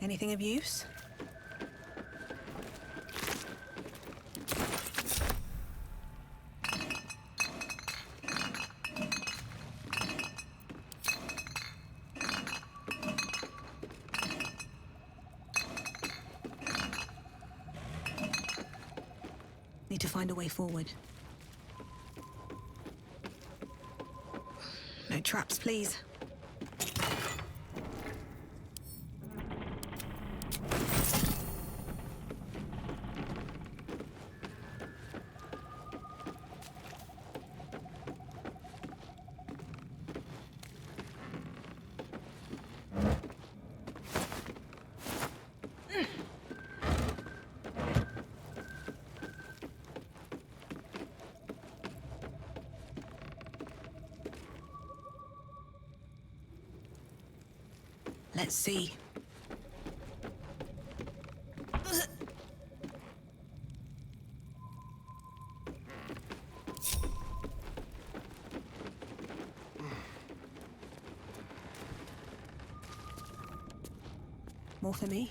Anything of use? Need to find a way forward. No traps, please. Let's see. More for me?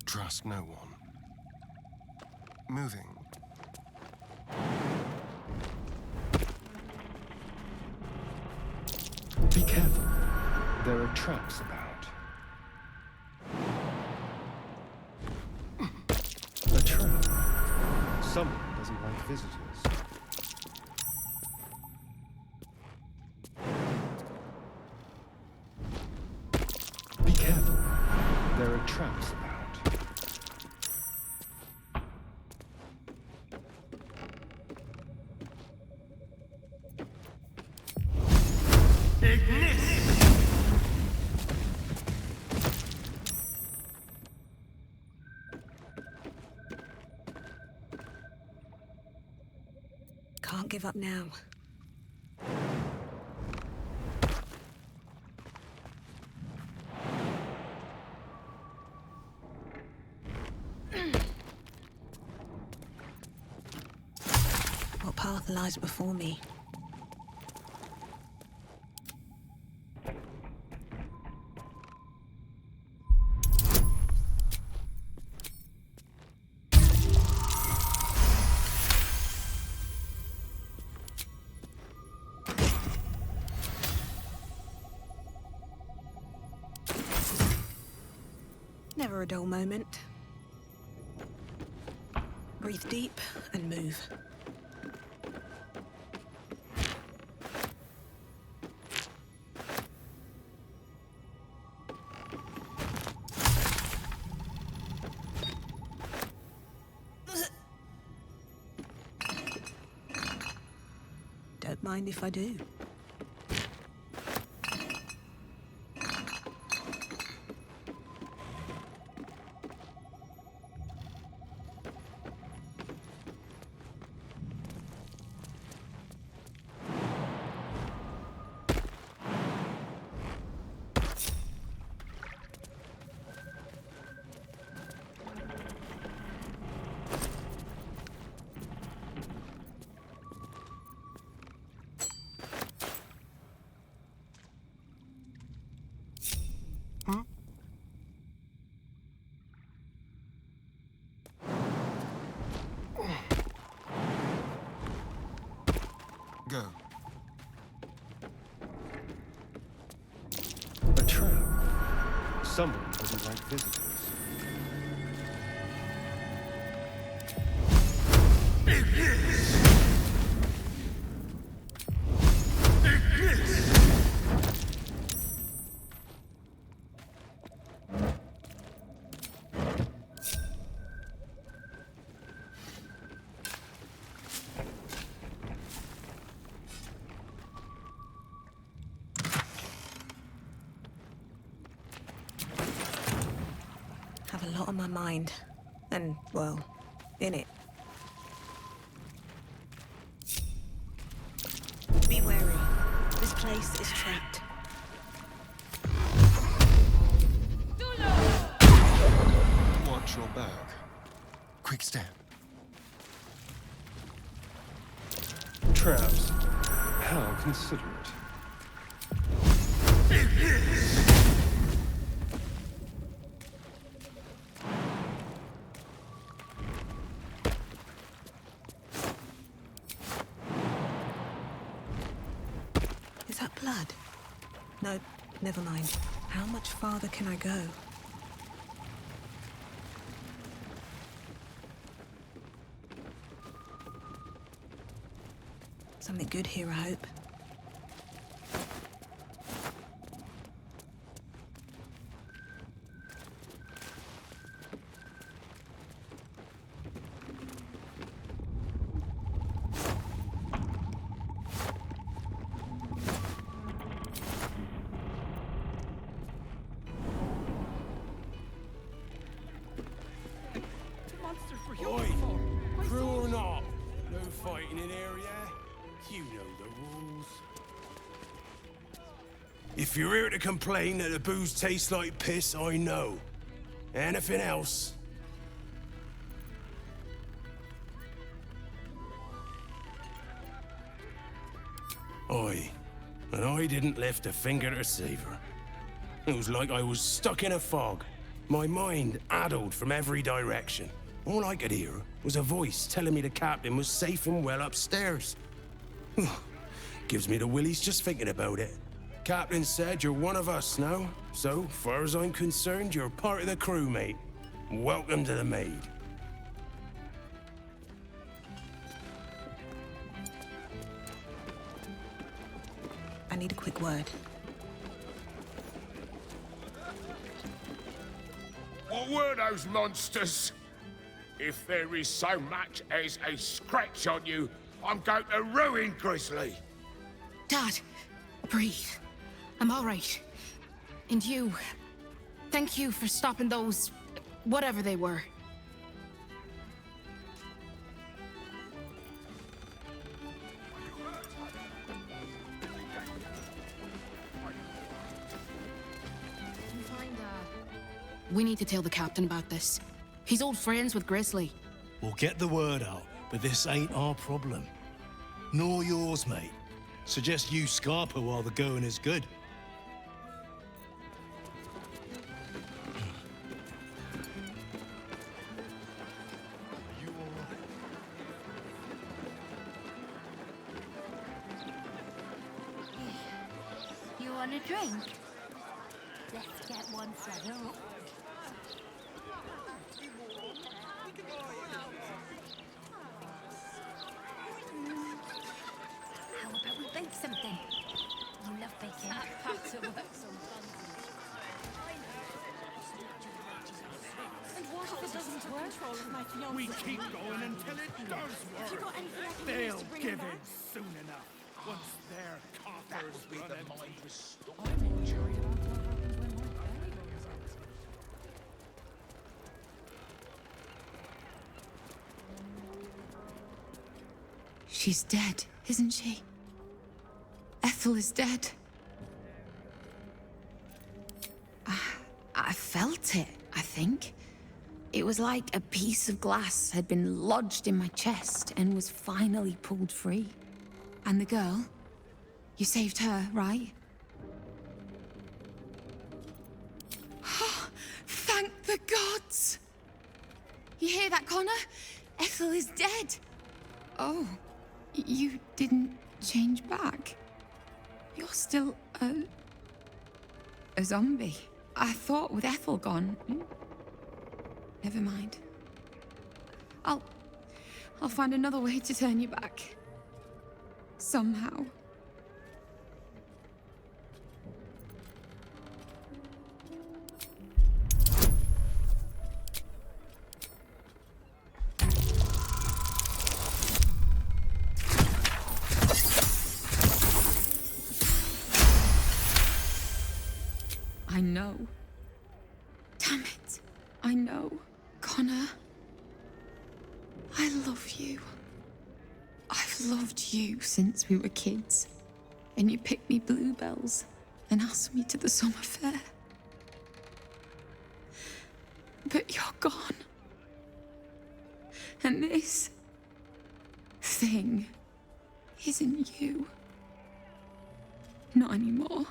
Trust no one. Moving. Be careful. There are traps about. A trap. Someone doesn't like visitors. Be careful. There are traps about. Can't give up now. What path lies before me? Never a dull moment. Breathe deep and move. Don't mind if I do. Go. A trap. Someone doesn't like visitors. a lot on my mind. And, well, in it. Be wary. This place is trapped. Watch your back. Quick step. Traps. How considerate. Is that blood? No, never mind. How much farther can I go? Something good here, I hope. Oi, crew or not, no fighting in here, yeah? You know the rules. If you're here to complain that the booze tastes like piss, I know. Anything else? Oi, and I didn't lift a finger to save her. It was like I was stuck in a fog, my mind addled from every direction. All I could hear was a voice telling me the captain was safe and well upstairs. Gives me the willies just thinking about it. Captain said you're one of us now, so far as I'm concerned, you're part of the crew, mate. Welcome to the Maid. I need a quick word. What were those monsters? If there is so much as a scratch on you, I'm going to ruin Grizzly. Dad, breathe. I'm all right. And you, thank you for stopping those, whatever they were. We need to tell the captain about this. He's old friends with Grizzly. We'll get the word out, but this ain't our problem. Nor yours, mate. Suggest you Scarpa while the going is good. You want a drink? Let's get one for the road. How about we bake something? You love baking. And what if it doesn't work? We keep going until it does Have you work. got anything I can use They'll to bring give him in back? soon enough, once their coffers run empty. She's dead, isn't she? Ethel is dead. I felt it, I think. It was like a piece of glass had been lodged in my chest and was finally pulled free. And the girl, you saved her, right? Thank the gods! You hear that, Connor? Ethel is dead. Oh, you didn't change back. You're still a zombie. I thought with Ethel gone. Never mind. I'll find another way to turn you back. Somehow. I know. Damn it. I know, Connor. I love you. I've loved you since we were kids. And you picked me bluebells and asked me to the summer fair. But you're gone. And this thing isn't you. Not anymore.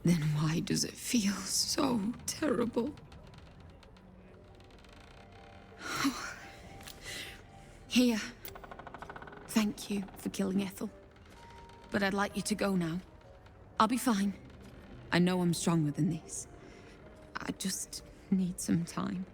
Then why does it feel so terrible? Here. Thank you for killing Ethel. But I'd like you to go now. I'll be fine. I know I'm stronger than this. I just need some time.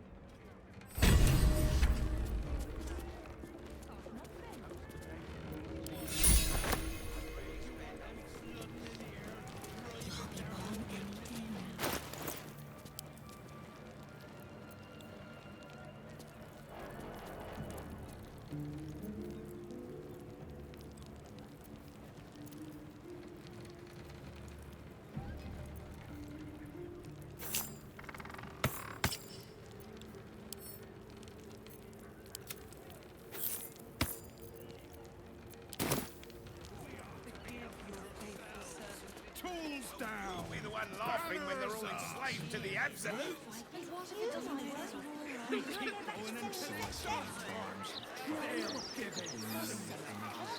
Be the one laughing when they're all enslaved to the absolute.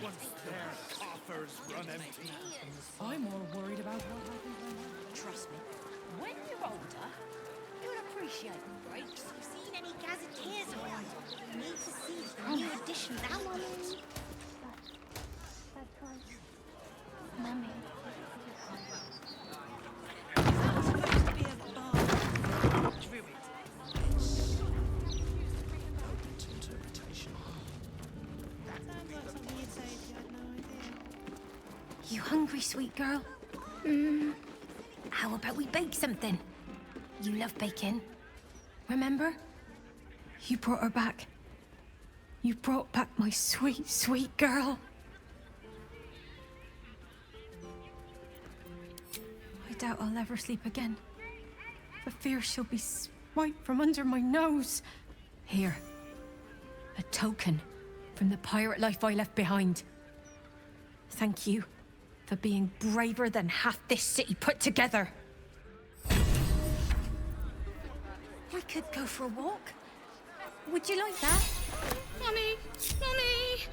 Once their coffers run empty. I'm more worried about what happens. Trust me, when you're older, you'll appreciate breaks. Have you seen any gazetteers around? You need to see the new editions out. Mummy. You hungry, sweet girl? How about we bake something? You love baking. Remember? You brought her back. You brought back my sweet, sweet girl. I doubt I'll ever sleep again. For fear she'll be swiped from under my nose. Here. A token from the pirate life I left behind. Thank you for being braver than half this city put together. We could go for a walk. Would you like that? Mommy! Mommy!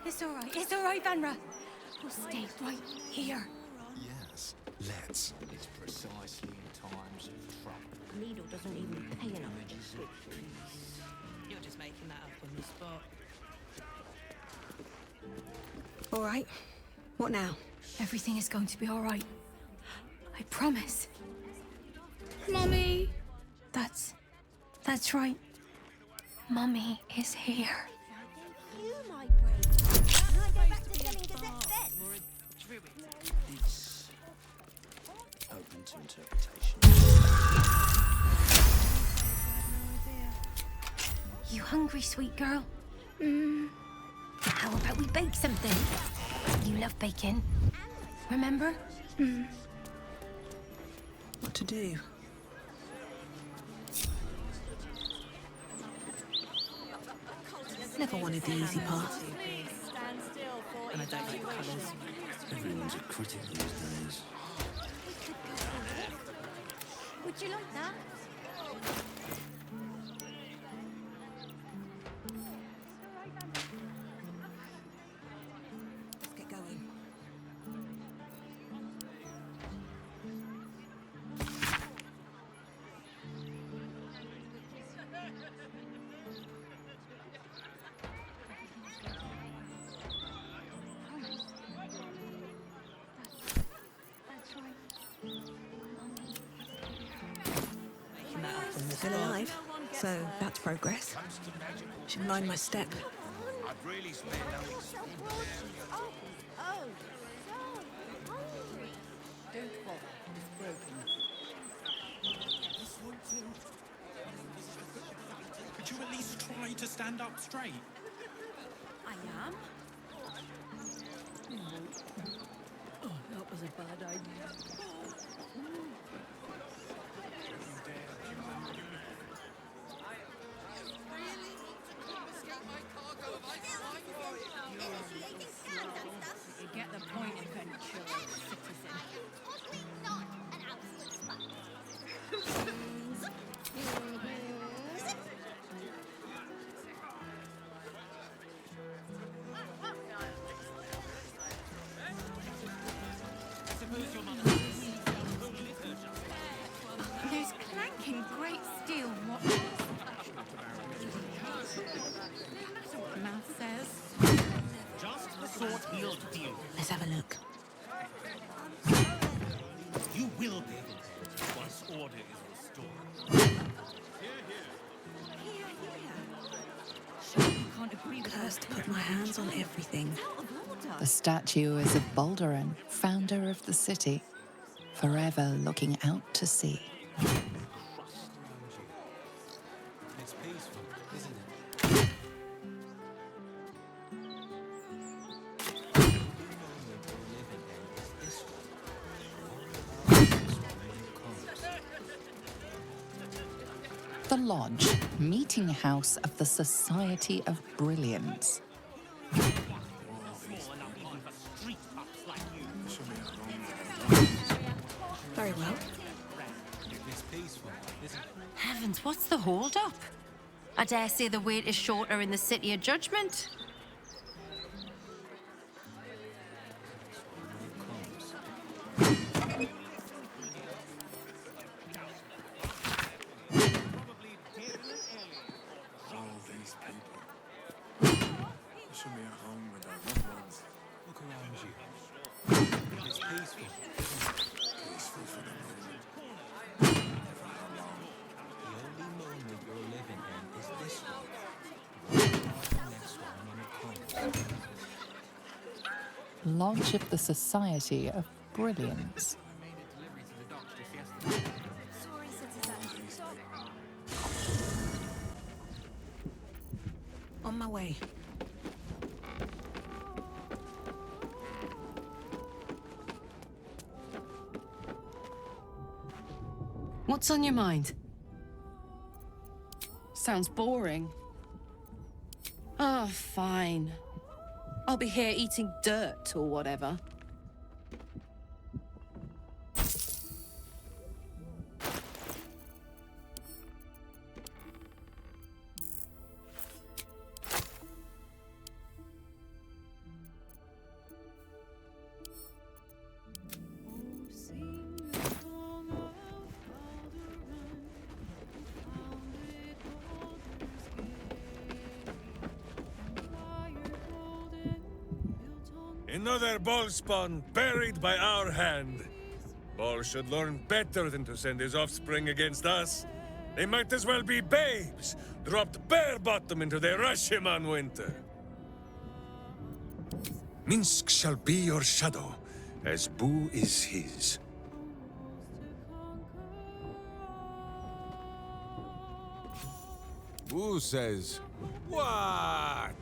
It's all right, Vanra. We'll stay right here. Yes, let's. It's precisely in times of trouble. Needle doesn't even pay enough. You're just making that up on the spot. All right. What now? Everything is going to be all right. I promise. Mommy! That's right. Mummy is here. You, my brave. Can I go back to selling gazettes then? It's open to interpretation. You hungry, sweet girl? How about we bake something? You love baking. Remember? What to do? Never wanted the easy part. And I don't like the colours. Everyone's a critic these days. Would you like that? Let's get going. Still alive, so that's progress. Should mind my step. I'd really spare nothing. Don't bother. It's broken. Could you at least try to stand up straight? I am. Oh, that was a bad idea. You get the point eventually, citizen. Totally not an absolute spot. There's clanking great steel watches. That's what the mouth says. Just the sort he'll deal with. Let's have a look. You will be able to once order is restored. You can't agree with Cursed to put my hands on everything. The statue is of Baldur, founder of the city, forever looking out to sea. It's peaceful, isn't it? The Lodge, meeting house of the Society of Brilliance. Very well. It's peaceful, isn't it? Heavens, what's the hold-up? I dare say the wait is shorter in the City of Judgment. All these people. They should be at home with their loved ones. Look around you. It's peaceful, isn't it? Peaceful for the moment. The only moment you're living in is this one. The next one when it comes. Lodge of the Society of Brilliance. On my way. What's on your mind? Sounds boring. Oh, fine. I'll be here eating dirt or whatever. Another ball spawn buried by our hand. Ball should learn better than to send his offspring against us. They might as well be babes, dropped bare bottom into the Rashiman winter. Minsk shall be your shadow, as Boo is his. Boo says, what?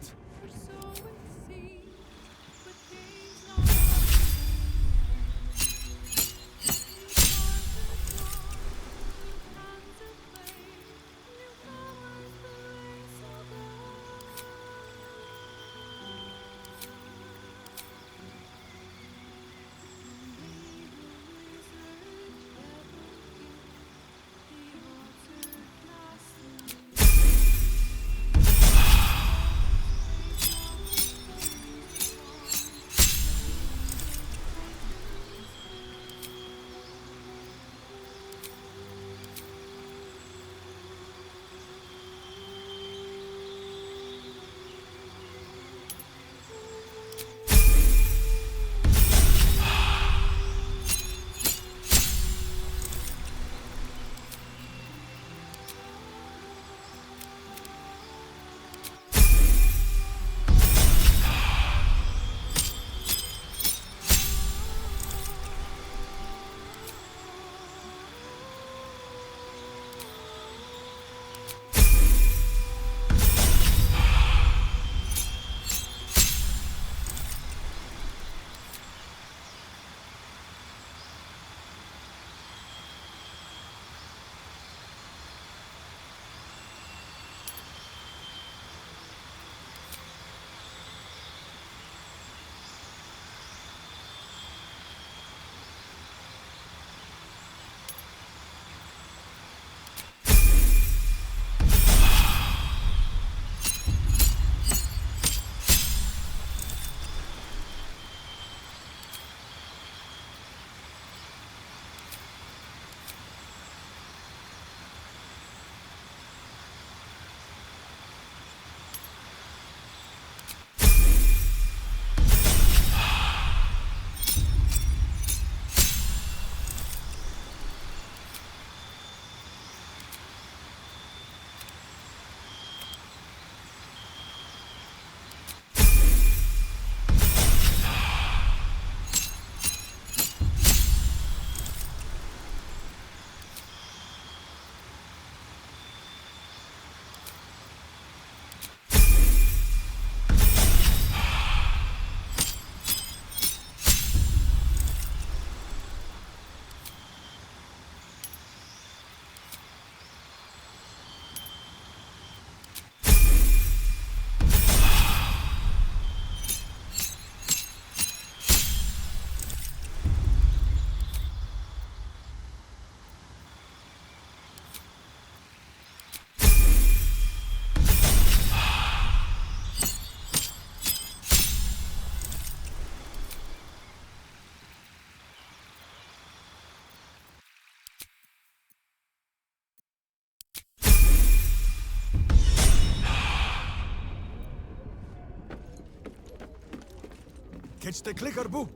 Catch the clicker, boo.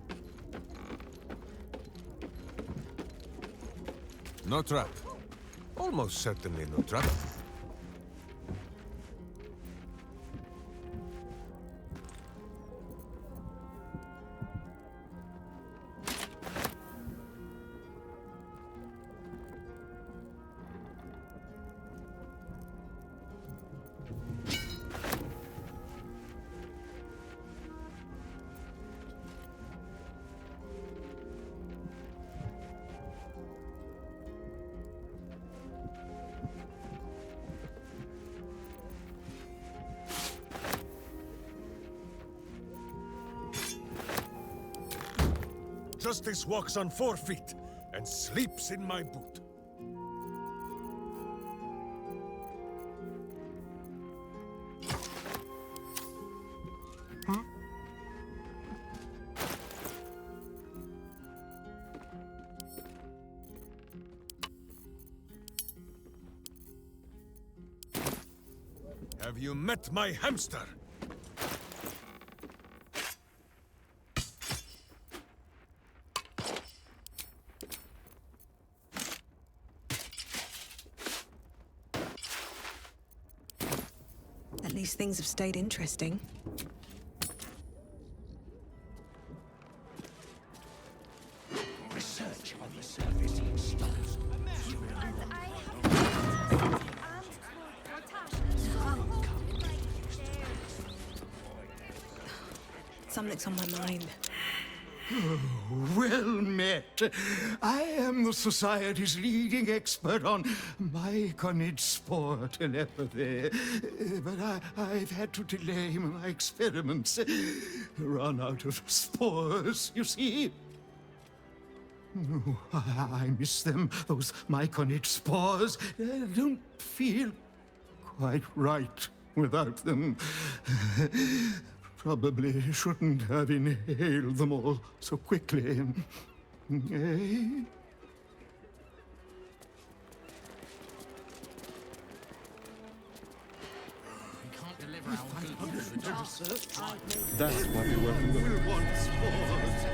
No trap. Almost certainly no trap. Justice walks on 4 feet and sleeps in my boot. Have you met my hamster? At least things have stayed interesting. Research on the surface stops. Something's on my mind. Well met. I am the Society's leading expert on myconid spore telepathy. But I've had to delay my experiments. Run out of spores, you see. Oh, I miss them, those myconid spores. I don't feel quite right without them. Probably shouldn't have inhaled them all so quickly. Eh? That's why we We'll want spores.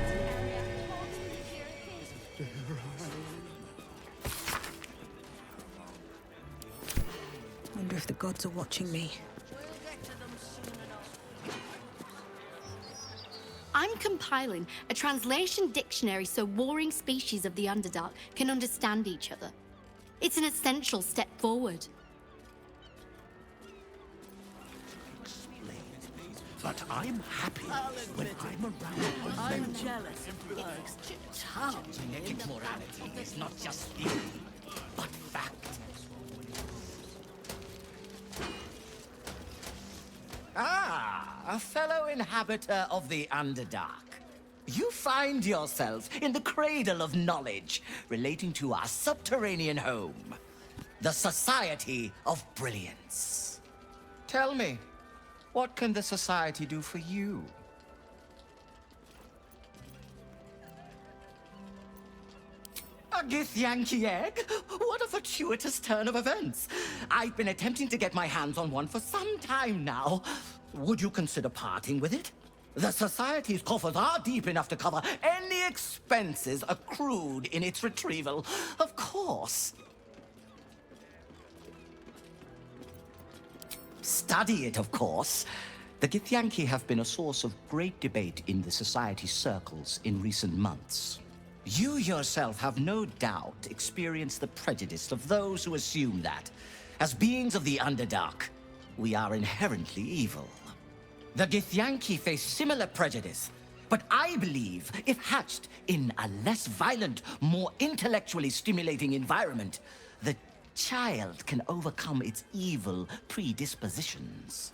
Wonder if the gods are watching me. I'm compiling a translation dictionary so warring species of the Underdark can understand each other. It's an essential step forward. But I'm happy when I'm around. I'm jealous of blokes. Genetic morality is not just theory, but fact. Ah, a fellow inhabitor of the Underdark. You find yourself in the cradle of knowledge relating to our subterranean home, the Society of Brilliance. Tell me, what can the Society do for you? A Githyanki egg? What a fortuitous turn of events. I've been attempting to get my hands on one for some time now. Would you consider parting with it? The Society's coffers are deep enough to cover any expenses accrued in its retrieval. Of course. Study it, of course. The Githyanki have been a source of great debate in the Society's circles in recent months. You yourself have no doubt experienced the prejudice of those who assume that, as beings of the Underdark, we are inherently evil. The Githyanki face similar prejudice, but I believe if hatched in a less violent, more intellectually stimulating environment, the child can overcome its evil predispositions.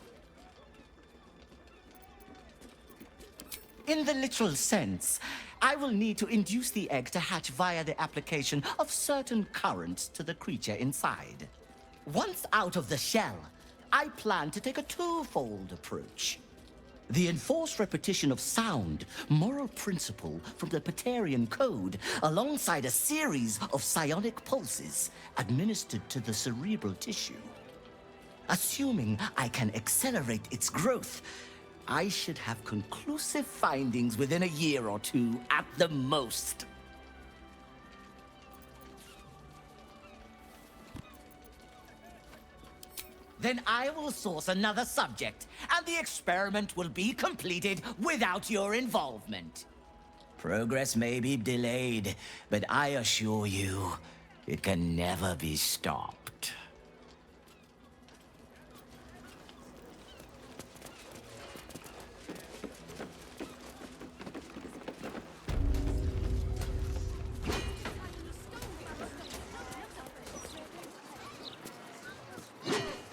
In the literal sense, I will need to induce the egg to hatch via the application of certain currents to the creature inside. Once out of the shell, I plan to take a twofold approach. The enforced repetition of sound, moral principle from the Paterian Code, alongside a series of psionic pulses administered to the cerebral tissue. Assuming I can accelerate its growth, I should have conclusive findings within a year or two at the most. Then I will source another subject, and the experiment will be completed without your involvement. Progress may be delayed, but I assure you, it can never be stopped.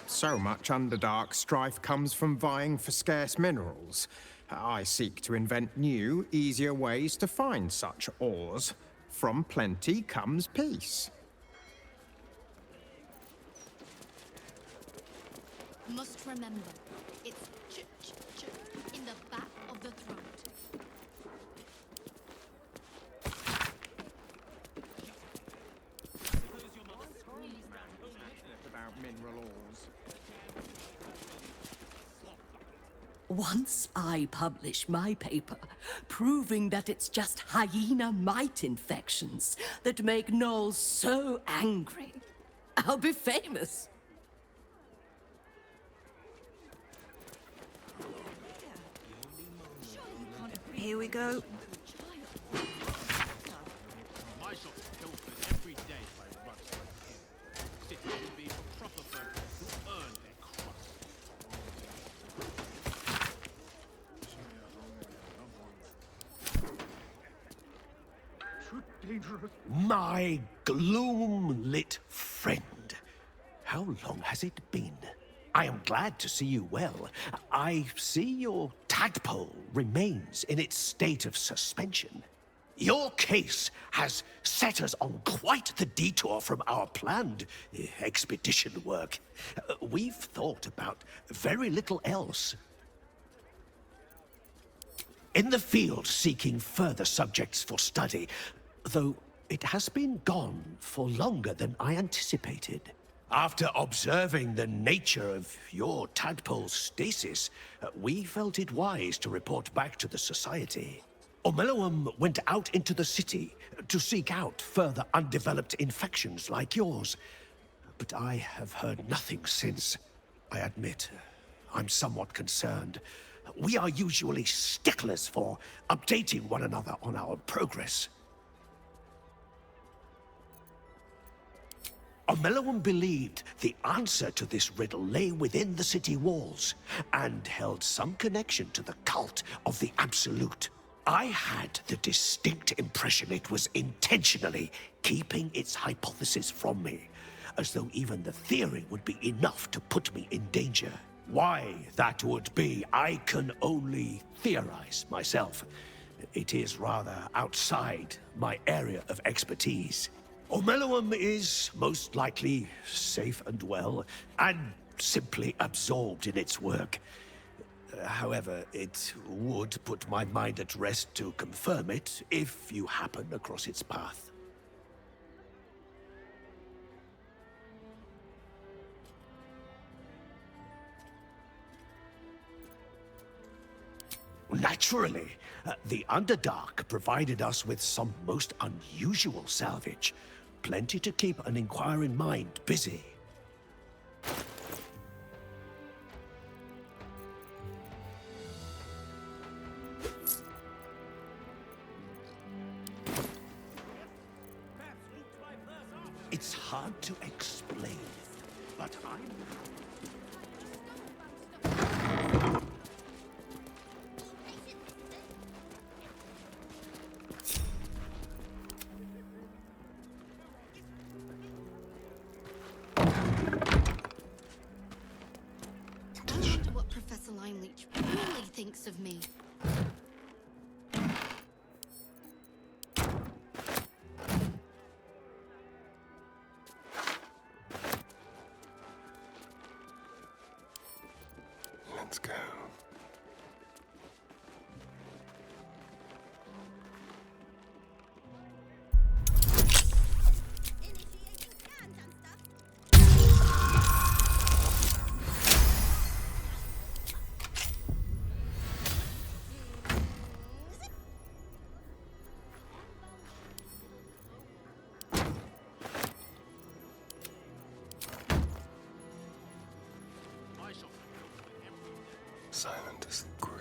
So much Underdark strife comes from vying for scarce minerals. I seek to invent new, easier ways to find such ores. From plenty comes peace. Must remember, it's ch in the back of the throat. About mineral ores. Once I publish my paper, proving that it's just hyena mite infections that make gnolls so angry, I'll be famous. Here we go. My shop's pilfered every day by ruts like him. City will be for proper folk who earn their crust. My gloom-lit friend. How long has it been? I am glad to see you well. I see your tadpole remains in its state of suspension. Your case has set us on quite the detour from our planned expedition work. We've thought about very little else. In the field seeking further subjects for study, though it has been gone for longer than I anticipated. After observing the nature of your tadpole's stasis, we felt it wise to report back to the Society. Omeluum went out into the city to seek out further undeveloped infections like yours. But I have heard nothing since. I admit, I'm somewhat concerned. We are usually sticklers for updating one another on our progress. Omeluum believed the answer to this riddle lay within the city walls, and held some connection to the cult of the Absolute. I had the distinct impression it was intentionally keeping its hypothesis from me, as though even the theory would be enough to put me in danger. Why that would be, I can only theorize myself. It is rather outside my area of expertise. Omeluum is most likely safe and well, and simply absorbed in its work. However, it would put my mind at rest to confirm it if you happen across its path. Naturally, the Underdark provided us with some most unusual salvage. Plenty to keep an inquiring mind busy. It's hard to explain, but I'm... What Professor Limeleech really thinks of me. Let's go. Silent as the grave.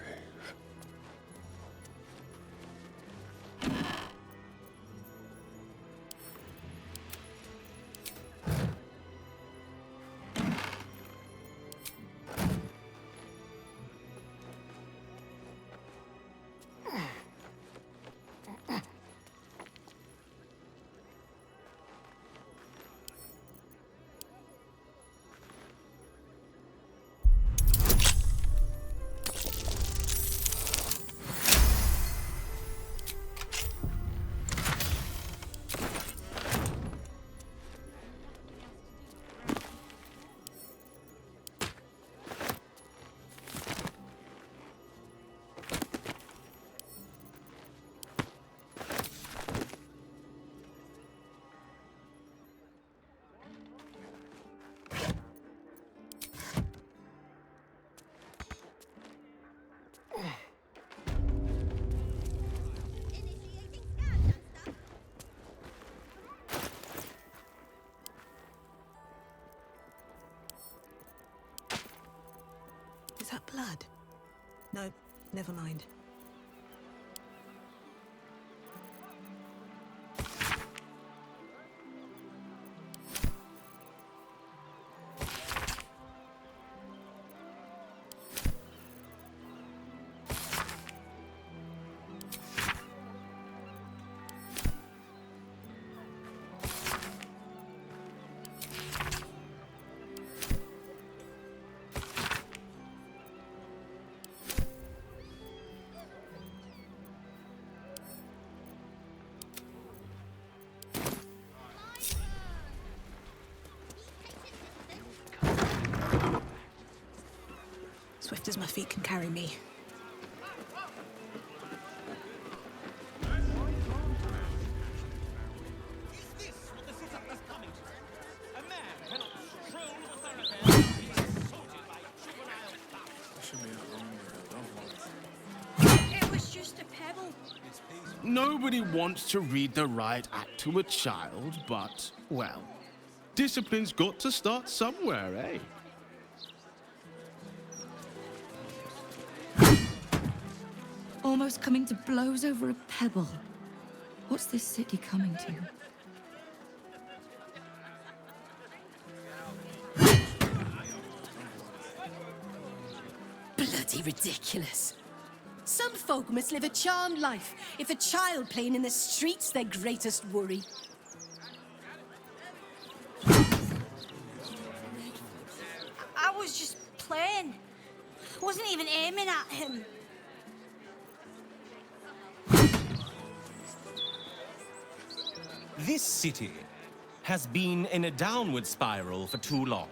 Is that blood? No, never mind. Swift as my feet can carry me. It was just a pebble. Nobody wants to read the riot act to a child, but, well, discipline's got to start somewhere, eh? Almost coming to blows over a pebble. What's this city coming to? Bloody ridiculous. Some folk must live a charmed life if a child playing in the street's their greatest worry. I was just playing. Wasn't even aiming at him. This city has been in a downward spiral for too long.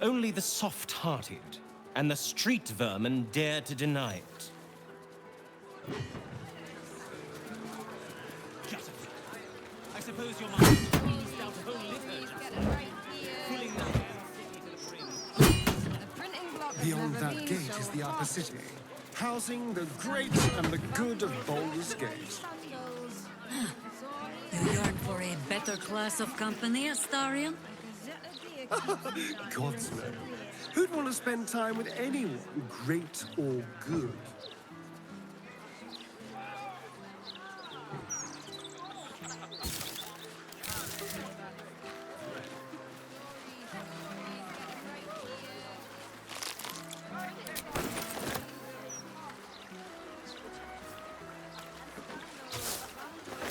Only the soft-hearted and the street vermin dare to deny it. I suppose your mind squeezed out a whole litter, filling the Beyond that gate is the upper city, housing the great and the good of Baldur's Gate. You yearn for a better class of company, Astarion? Gods no. Who'd want to spend time with anyone, great or good?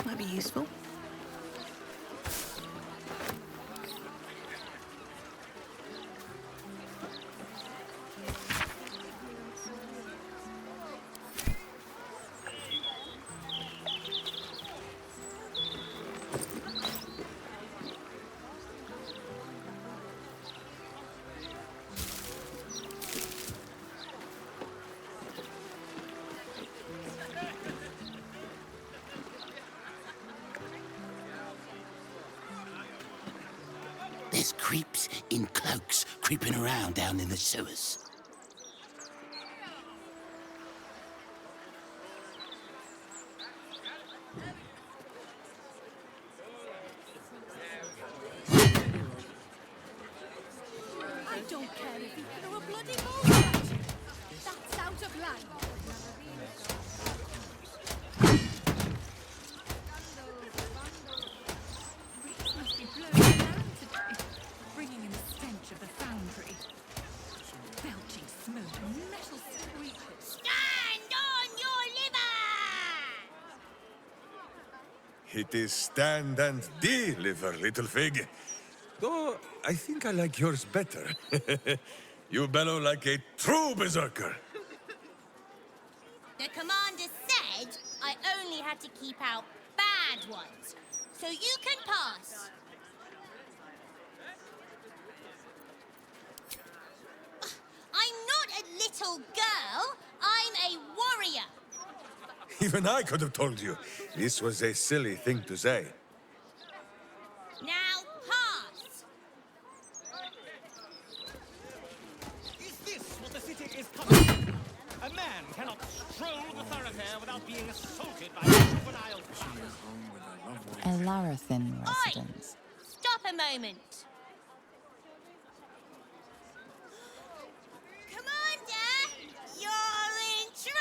Might be useful. There's creeps in cloaks creeping around down in the sewers. I don't you care if you throw a bloody ball at you? That's out of line. Reeds must be blowing around today, bringing in the stench of the foundry. Belching smoke and metal screeches. Stand on your liver! It is stand and deliver, little fig. Though I think I like yours better. You bellow like a true berserker. The commander said I only had to keep out bad ones, so you can pass. I'm not a little girl, I'm a warrior. Even I could have told you this was a silly thing to say. Now pass. Is this what the city is coming? A man cannot stroll the thoroughfare without being assaulted by a juvenile child. A Larathin residence. Stop a moment. Commander, you're in trouble!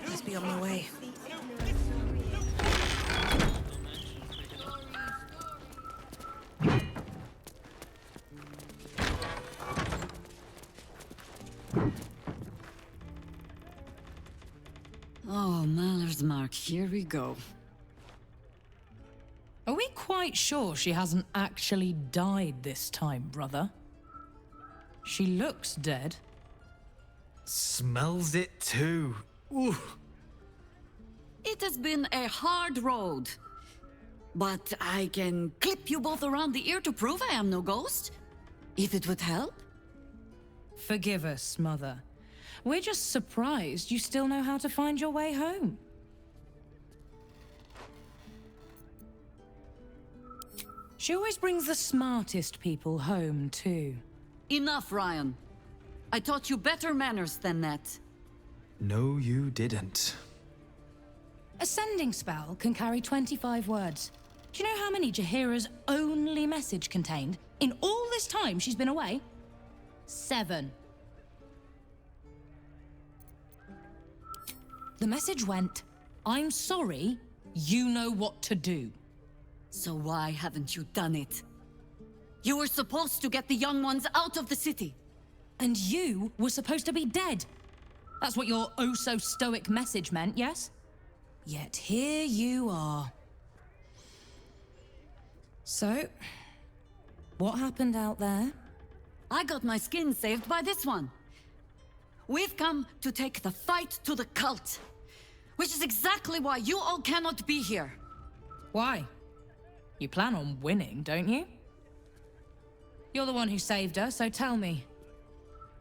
Must be on my way. Oh, Maller's mark, here we go. Are we quite sure she hasn't actually died this time, brother? She looks dead. Smells it too. Ooh. It has been a hard road. But I can clip you both around the ear to prove I am no ghost. If it would help. Forgive us, Mother. We're just surprised you still know how to find your way home. She always brings the smartest people home, too. Enough, Ryan. I taught you better manners than that. No, you didn't. A sending spell can carry 25 words. Do you know how many Jaheyra's only message contained in all this time she's been away? 7. The message went, I'm sorry, you know what to do. So why haven't you done it? You were supposed to get the young ones out of the city. And you were supposed to be dead. That's what your oh-so-stoic message meant, yes? Yet here you are. So, what happened out there? I got my skin saved by this one. We've come to take the fight to the cult. Which is exactly why you all cannot be here. Why? You plan on winning, don't you? You're the one who saved her, so tell me.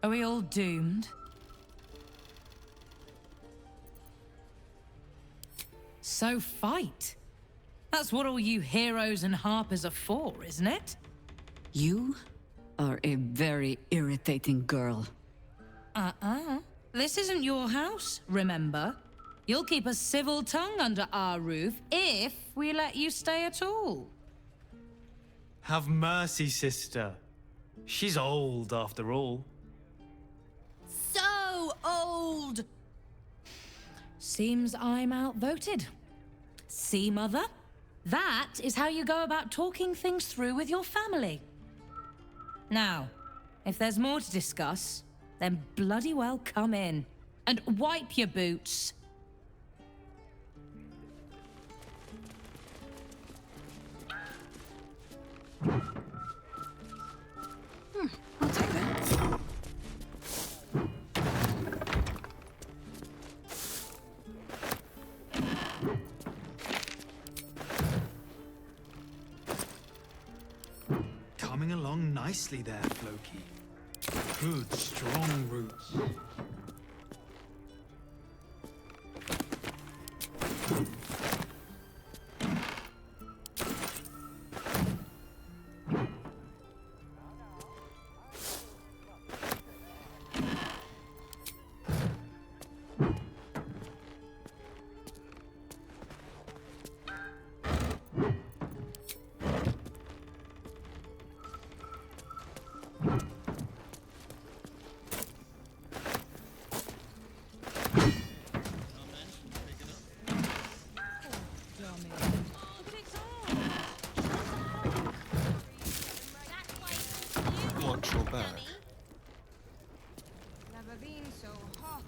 Are we all doomed? So fight. That's what all you heroes and harpers are for, isn't it? You are a very irritating girl. This isn't your house, remember? You'll keep a civil tongue under our roof if we let you stay at all. Have mercy, sister. She's old, after all. So old! Seems I'm outvoted. See, Mother? That is how you go about talking things through with your family. Now, if there's more to discuss, then bloody well come in. And wipe your boots. I'll take that. Coming along nicely there, Floki. Good, strong roots. natural birth. Never been so hot.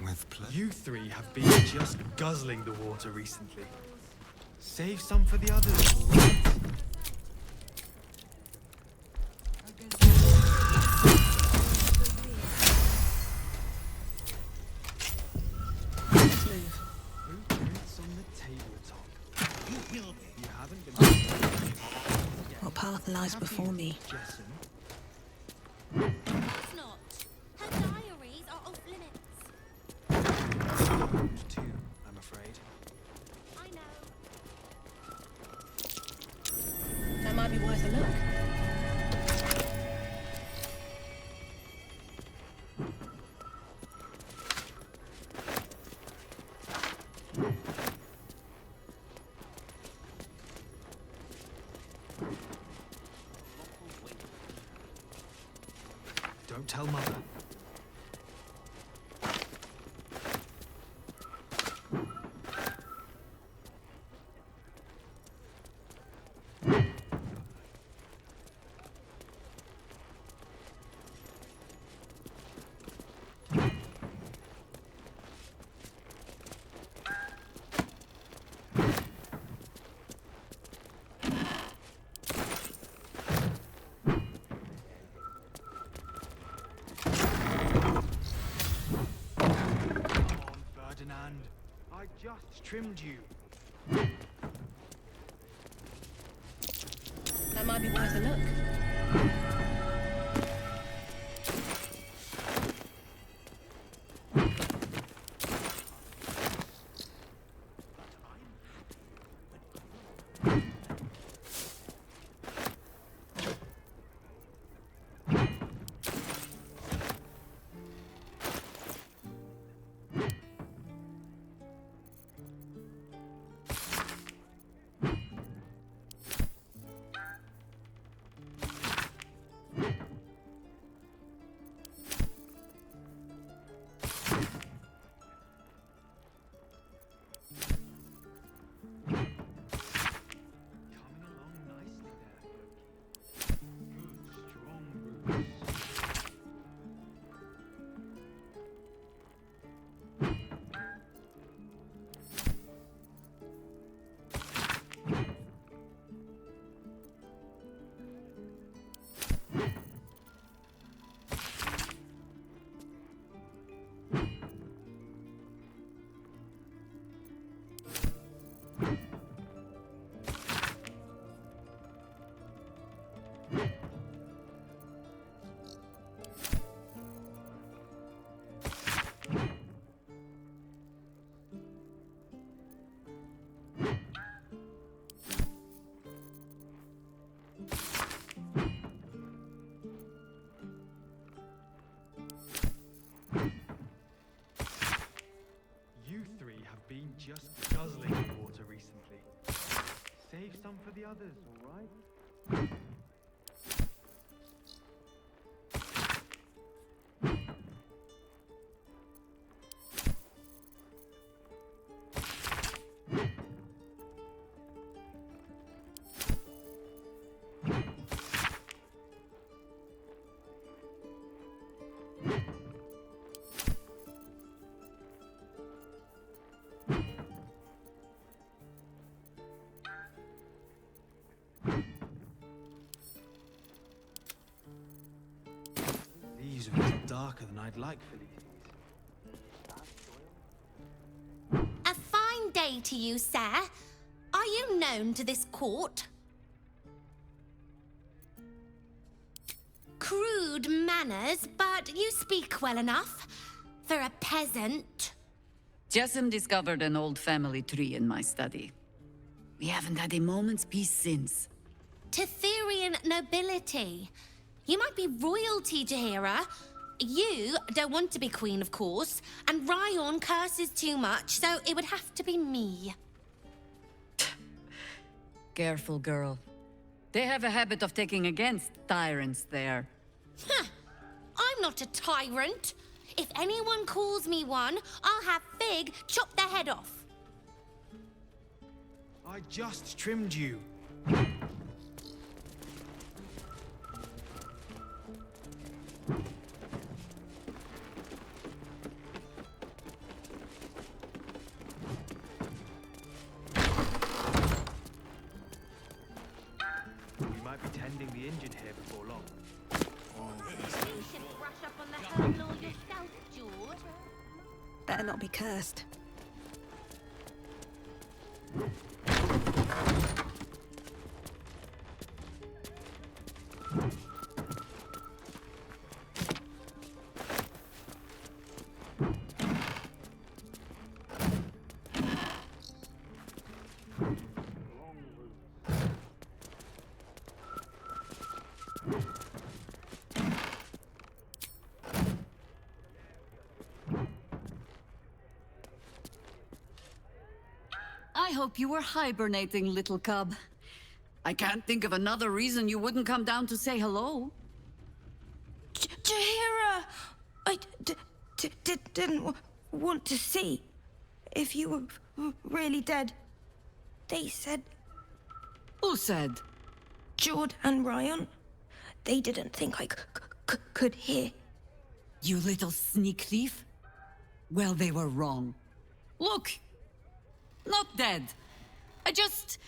With pleasure. You three have been just guzzling the water recently. Save some for the others, all right? Blueprints on the tabletop. You haven't been. What path lies before me? It's not. Her diaries are off limits. Too, I'm afraid. I know. That might be worth a look. Don't tell Mother. I just trimmed you. That might be worth a look. Been just guzzling the water recently. Save some for the others, all right? These are a little darker than I'd like for these. A fine day to you, sir. Are you known to this court? Crude manners, but you speak well enough for a peasant. Jessim discovered an old family tree in my study. We haven't had a moment's peace since. Tetherian nobility. You might be royalty, Jaheyra. You don't want to be queen, of course, and Ryon curses too much, so it would have to be me. Careful, girl. They have a habit of taking against tyrants there. Huh. I'm not a tyrant. If anyone calls me one, I'll have Fig chop their head off. I just trimmed you. tending the injured here before long. You should brush up on the herb law yourself, George. Better not be cursed. I hope you were hibernating, little cub. I can't think of another reason you wouldn't come down to say hello. Jahira! I didn't want to see if you were really dead. They said... Who said? Jord and Ryan. They didn't think I could hear. You little sneak thief? Well, they were wrong. Look! Not dead. I just...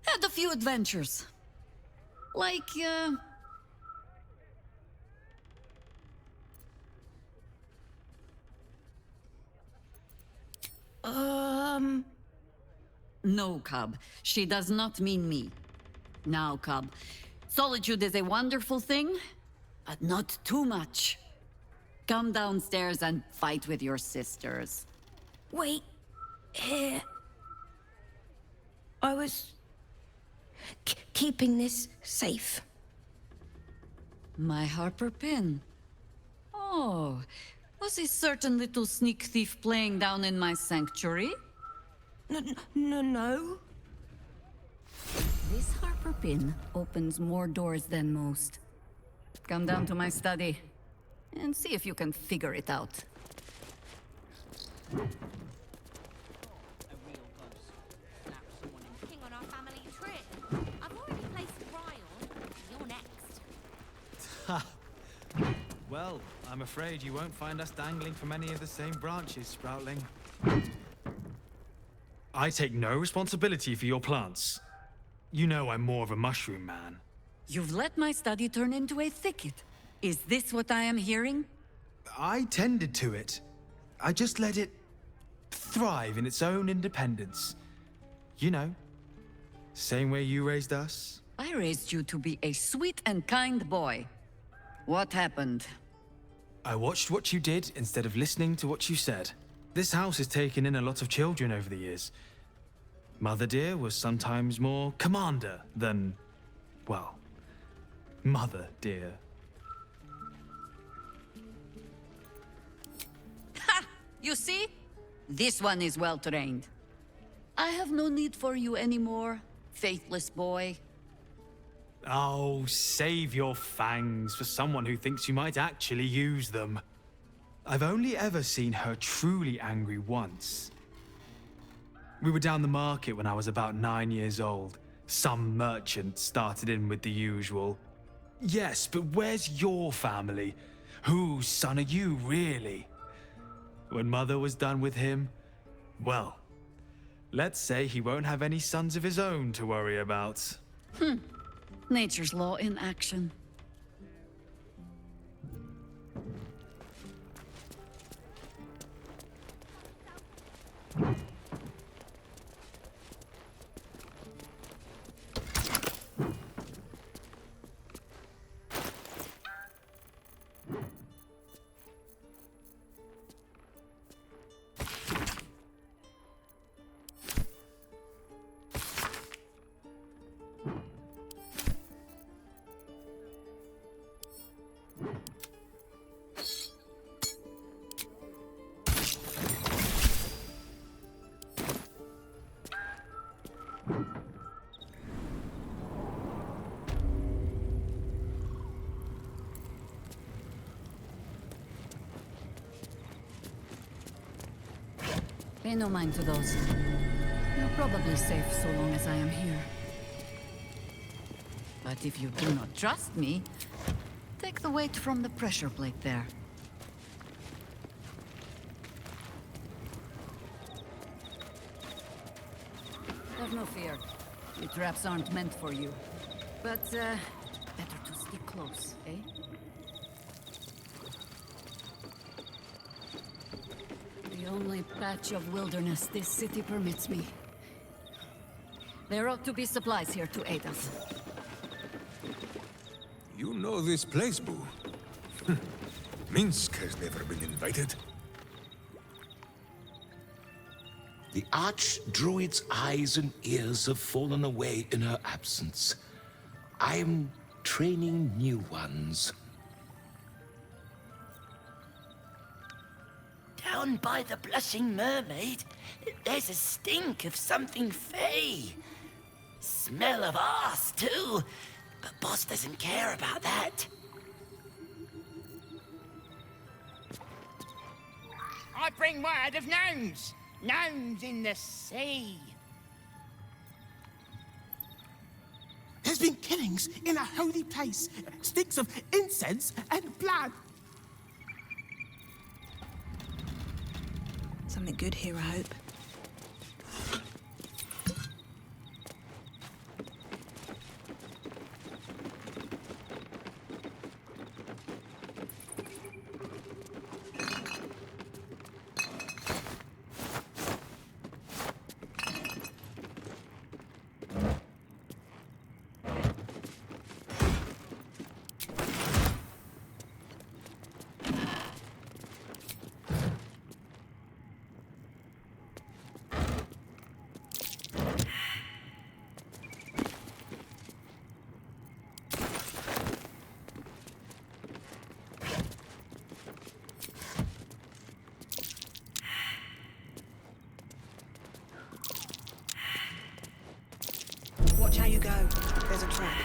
had a few adventures. Like, No, cub. She does not mean me. Now, cub. Solitude is a wonderful thing, but not too much. Come downstairs and fight with your sisters. Wait. Here. I was... keeping this safe. My Harper pin. Oh, was a certain little sneak thief playing down in my sanctuary? No. This Harper pin opens more doors than most. Come down to my study and see if you can figure it out. On our family trip. I've already placed Ryan. You're next. Ha! Well, I'm afraid you won't find us dangling from any of the same branches, Sproutling. I take no responsibility for your plants. You know I'm more of a mushroom man. You've let my study turn into a thicket. Is this what I am hearing? I tended to it. I just let it thrive in its own independence. You know, same way you raised us. I raised you to be a sweet and kind boy. What happened? I watched what you did instead of listening to what you said. This house has taken in a lot of children over the years. Mother dear was sometimes more commander than, well, mother dear. Ha! You see? This one is well trained. I have no need for you anymore, faithless boy. Oh, save your fangs for someone who thinks you might actually use them. I've only ever seen her truly angry once. We were down the market when I was about 9 years old. Some merchant started in with the usual. Yes, but where's your family? Whose son are you, really? When Mother was done with him, well, let's say he won't have any sons of his own to worry about. Nature's law in action. Pay no mind to those. You're probably safe so long as I am here. But if you do not trust me, take the weight from the pressure plate there. Have no fear. The traps aren't meant for you. But, better to stick close, eh? The only patch of wilderness this city permits me. There ought to be supplies here to aid us. You know this place, Boo. Minsk has never been invited. The Archdruid's eyes and ears have fallen away in her absence. I'm training new ones. Down by the Blushing Mermaid, there's a stink of something fey. Smell of arse, too. But Boss doesn't care about that. I bring word of gnomes. Gnomes in the sea. There's been killings in a holy place. Stinks of incense and blood. Something good here, I hope. Watch how you go. There's a trap.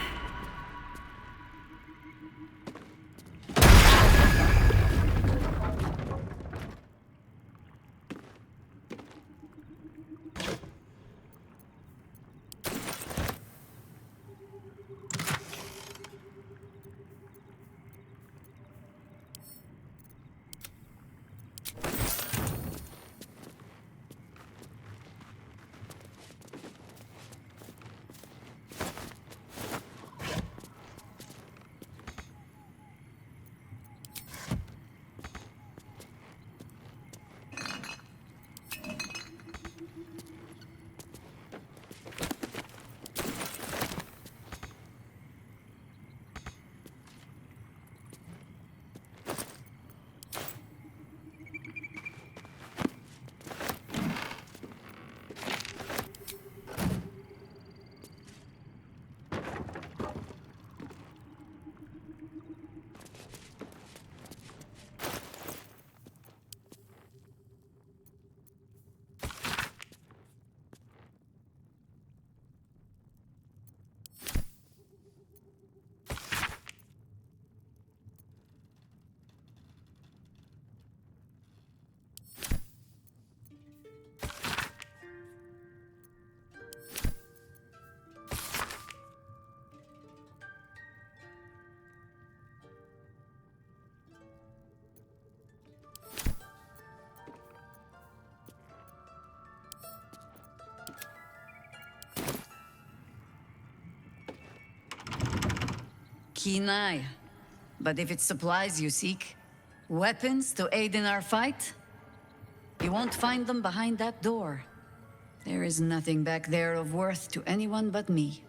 Keen eye. But if it's supplies you seek, weapons to aid in our fight, you won't find them behind that door. There is nothing back there of worth to anyone but me.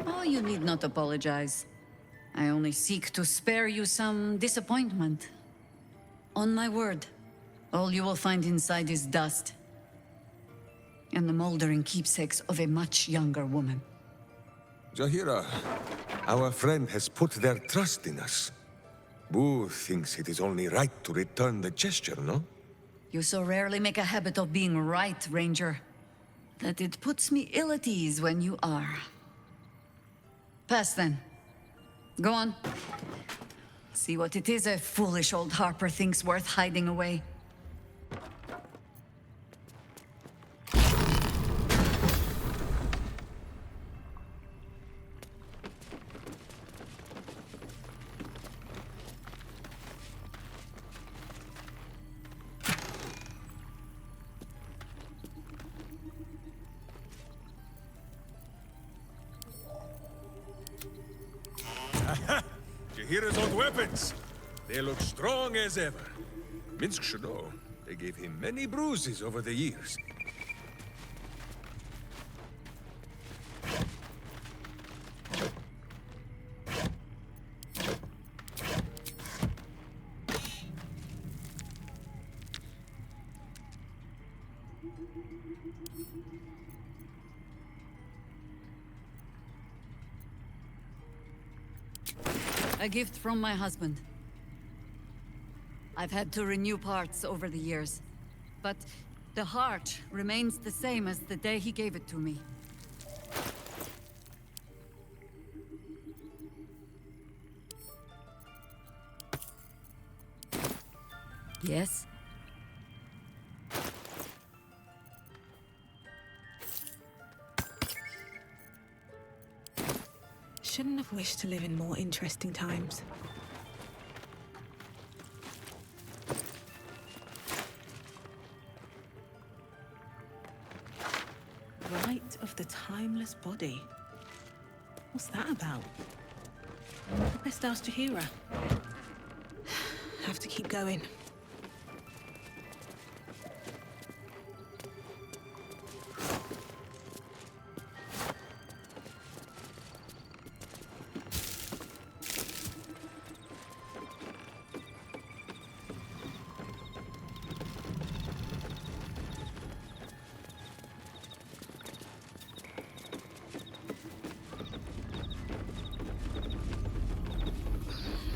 Oh, you need not apologize. I only seek to spare you some disappointment. On my word, all you will find inside is dust. And the moldering keepsakes of a much younger woman. Jahira, our friend has put their trust in us. Boo thinks it is only right to return the gesture, no? You so rarely make a habit of being right, Ranger, that it puts me ill at ease when you are. Pass then. Go on. See what it is a foolish old Harper thinks worth hiding away. here is old weapons. They look strong as ever. Minsk should know. They gave him many bruises over the years. A gift from my husband. I've had to renew parts over the years, but the heart remains the same as the day he gave it to me. Yes? Shouldn't have wished to live in more interesting times. Rite of the timeless body. What's that about? Best ask Jaheyra. Have to keep going.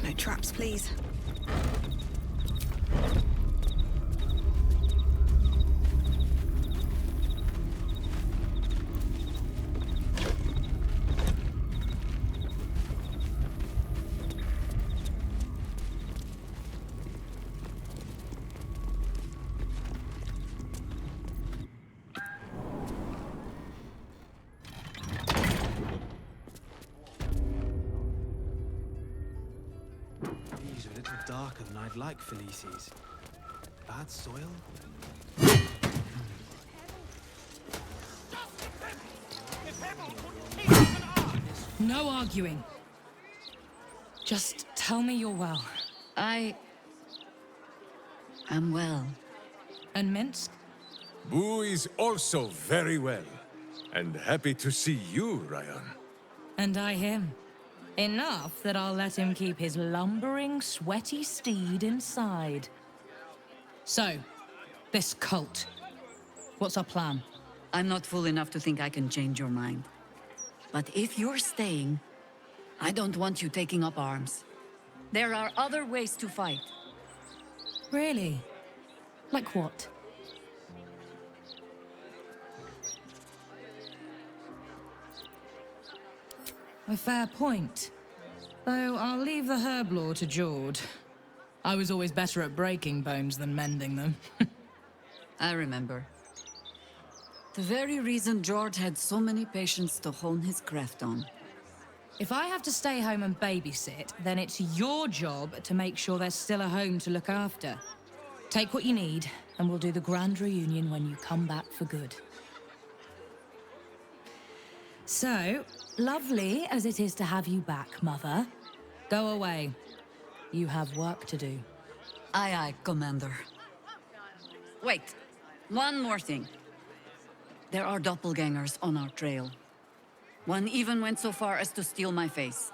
No traps, please. These are a little darker than I'd like, Felices. Bad soil? No arguing. Just tell me you're well. I am well. And Minsk? Boo is also very well. And happy to see you, Ryan. And I him. Enough that I'll let him keep his lumbering, sweaty steed inside. So, this cult. What's our plan? I'm not fool enough to think I can change your mind. But if you're staying, I don't want you taking up arms. There are other ways to fight. Really? Like what? A fair point. Though I'll leave the herb lore to Jord. I was always better at breaking bones than mending them. I remember. The very reason Jord had so many patients to hone his craft on. If I have to stay home and babysit, then it's your job to make sure there's still a home to look after. Take what you need, and we'll do the grand reunion when you come back for good. So, lovely as it is to have you back, Mother. Go away. You have work to do. Aye, aye, Commander. Wait, one more thing. There are doppelgangers on our trail. One even went so far as to steal my face.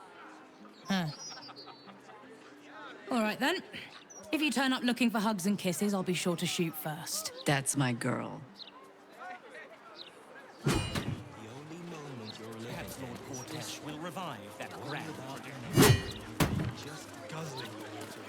Huh. All right, then. If you turn up looking for hugs and kisses, I'll be sure to shoot first. That's my girl. Perhaps Lord Cortesh will revive that grand. Just guzzling the water.